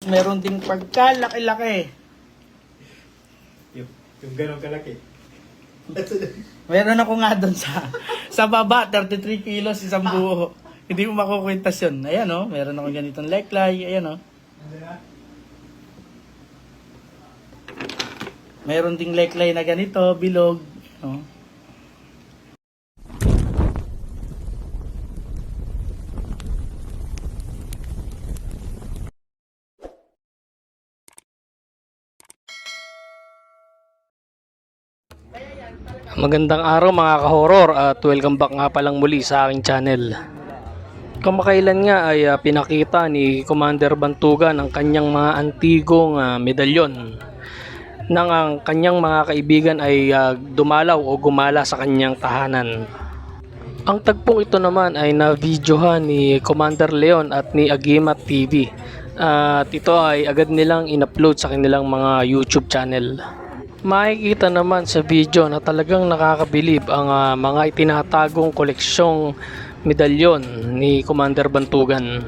Meron ding pagkalaki-laki. Yung ganong kalaki. Meron ako nga doon sa baba, 33 kilos isang buo. Hindi mo makukwintas yun. Ayan o, meron ako ganitong leklay. Ayan o. Meron ding leklay na ganito, bilog. Oh. Magandang araw mga ka-horror at welcome back nga palang muli sa aking channel. Kamakailan nga ay pinakita ni Commander Bantugan ang kanyang mga antigong medalyon nang ang kanyang mga kaibigan ay dumalaw o gumala sa kanyang tahanan. Ang tagpong ito naman ay na-videohan ni Commander Leon at ni Agimat TV at ito ay agad nilang in-upload sa kanilang mga YouTube channel. Makikita naman sa video na talagang nakakabilib ang mga itinatagong koleksyong medalyon ni Commander Bantugan.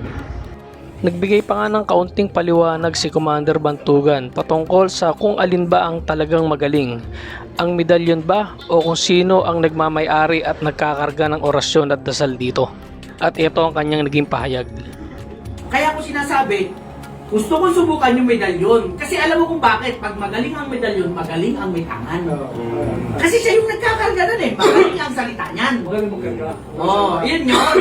Nagbigay pa nga ng kaunting paliwanag si Commander Bantugan patungkol sa kung alin ba ang talagang magaling, ang medalyon ba o kung sino ang nagmamay-ari at nagkakarga ng orasyon at dasal dito. At ito ang kanyang naging pahayag. Kaya ko sinasabi, gusto kong subukan yung medalyon. Kasi alam mo kung bakit. Pag magaling ang medalyon, magaling ang may tangan. Kasi siya yung nagkakarga nun eh. Magaling ang salita niyan. Oo, yun yun.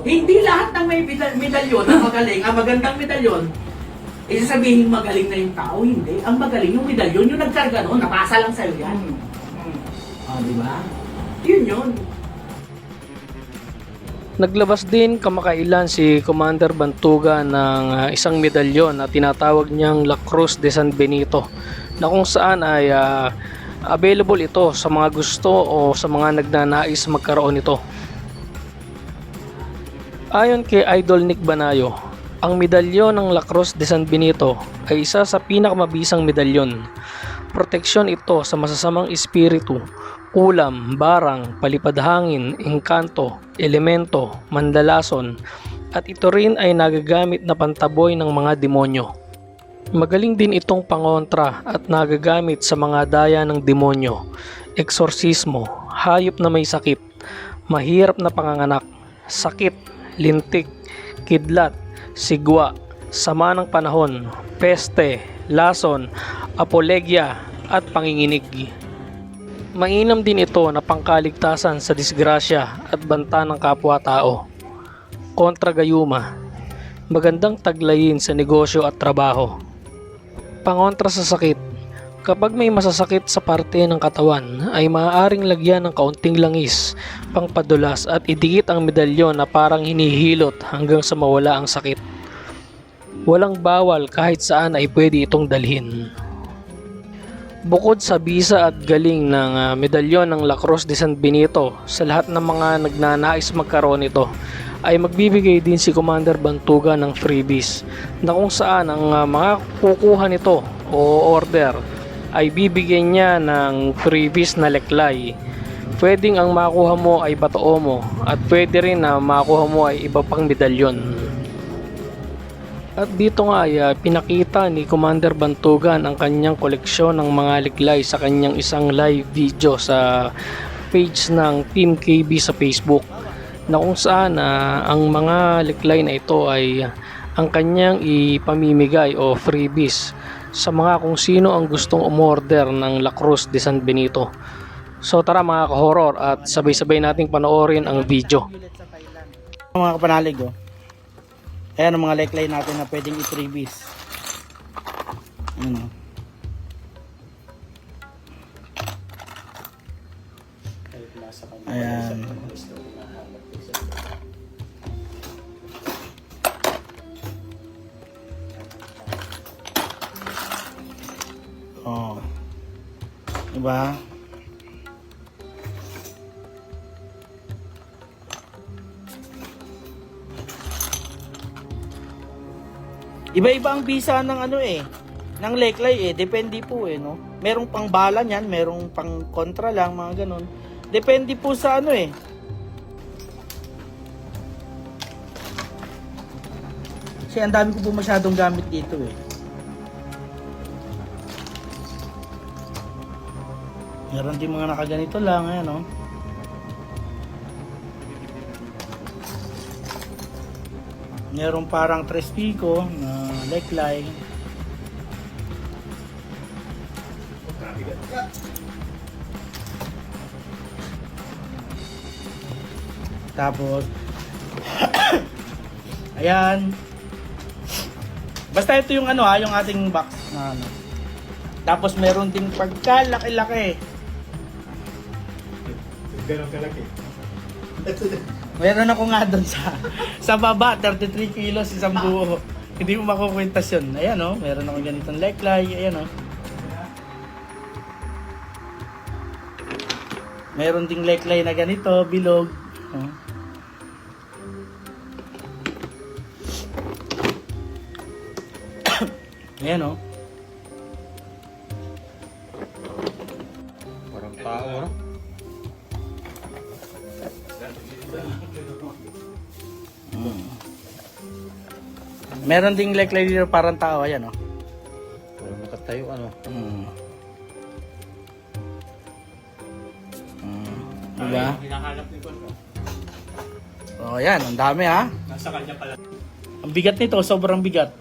Hindi lahat ng may medalyon na magaling, ang magandang medalyon, isasabihin magaling na yung tao. Hindi. Ang magaling yung medalyon, yung nagkarga nun, napasa lang sa'yo yan. Di ba? Yun yun. Naglabas din kamakailan si Commander Bantugan ng isang medalyon na tinatawag niyang La Cruz de San Benito na kung saan ay available ito sa mga gusto o sa mga nagnanais magkaroon nito. Ayon kay Idol Nick Banayo, ang medalyon ng La Cruz de San Benito ay isa sa pinakamabisang medalyon. Proteksyon ito sa masasamang espiritu, ulam, barang, palipadhangin, engkanto, elemento, mandalason, at ito rin ay nagagamit na pantaboy ng mga demonyo. Magaling din itong pangontra at nagagamit sa mga daya ng demonyo, eksorsismo, hayop na may sakit, mahirap na panganganak, sakit, lintik, kidlat, sigwa, sama ng panahon, peste, lason, apolegya at panginginig. Mainam din ito na pangkaligtasan sa disgrasya at banta ng kapwa-tao. Kontra gayuma, magandang taglayin sa negosyo at trabaho. Pangontra sa sakit, kapag may masasakit sa parte ng katawan ay maaaring lagyan ng kaunting langis, pangpadulas at idikit ang medalyon na parang hinihilot hanggang sa mawala ang sakit. Walang bawal kahit saan ay pwede itong dalhin. Bukod sa bisa at galing ng medalyon ng La Cruz de San Benito, sa lahat ng mga nagnanais magkaroon nito ay magbibigay din si Commander Bantugan ng freebies na kung saan ang mga kukuha nito o order ay bibigyan niya ng freebies na leklay. Pwedeng ang makuha mo ay batoo mo at pwede rin na makuha mo ay iba pang medalyon. At dito nga ay pinakita ni Commander Bantugan ang kanyang koleksyon ng mga liklay sa kanyang isang live video sa page ng Team KB sa Facebook na kung saan ang mga liklay na ito ay ang kanyang ipamimigay o freebies sa mga kung sino ang gustong umorder ng La Cruz de San Benito. So tara mga ka-horror at sabay-sabay nating panoorin ang video. Mga kapanalig oh. Ayan ang mga leklay natin na pwedeng i-freebies. Ano? Ayan. Oh. Diba? Iba-iba ang bisa ng ano eh, ng leklay eh, depende po eh, no? Merong pang bala niyan, merong pang kontra lang, mga ganun. Depende po sa ano eh. Kasi ang dami ko po masyadong gamit dito eh. Meron din mga nakaganito lang, ayan o. Meron parang 3 pico na leklay. Tapos ayan. Basta ito yung ano yung ating box na ano. Tapos meron ding pagkalaki-laki. Ganun kalaki. Meron ako nga doon sa baba, 33 kilos isang buo. Hindi mo makukwentas yun. Ayan o, meron ako ganitong leklay. Ayan o. Meron ding leklay na ganito, bilog. Oh. Ayan o. Parang tao, no? Meron ding leklay dito parang tao. Ayan o. Parang nakatayo, ano? Diba? Hinahanap ni Bon. Oh, ayan. Ang dami ha. Nasa kanya pala. Ang bigat nito, sobrang bigat.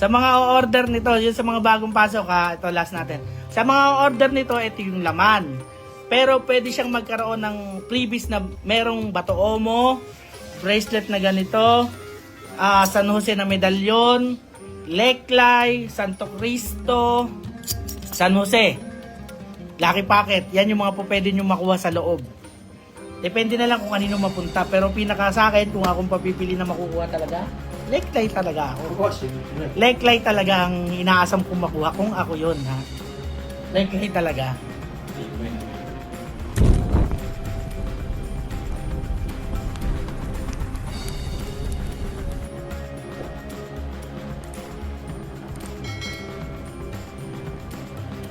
Sa mga order nito, yun sa mga bagong pasok ha, ito last natin. Sa mga order nito, ito yung laman. Pero pwede siyang magkaroon ng freebies na merong bato omo, bracelet na ganito, San Jose na medalyon, leklay, Santo Cristo, San Jose, Lucky Pocket. Yan yung mga po pwede nyo makuha sa loob. Depende na lang kung kanino mapunta. Pero pinaka sa akin, kung akong papipili na makukuha talaga, leklay talaga ako. Leklay talaga ang inaasam kong makuha kung ako yun ha. Leklay talaga.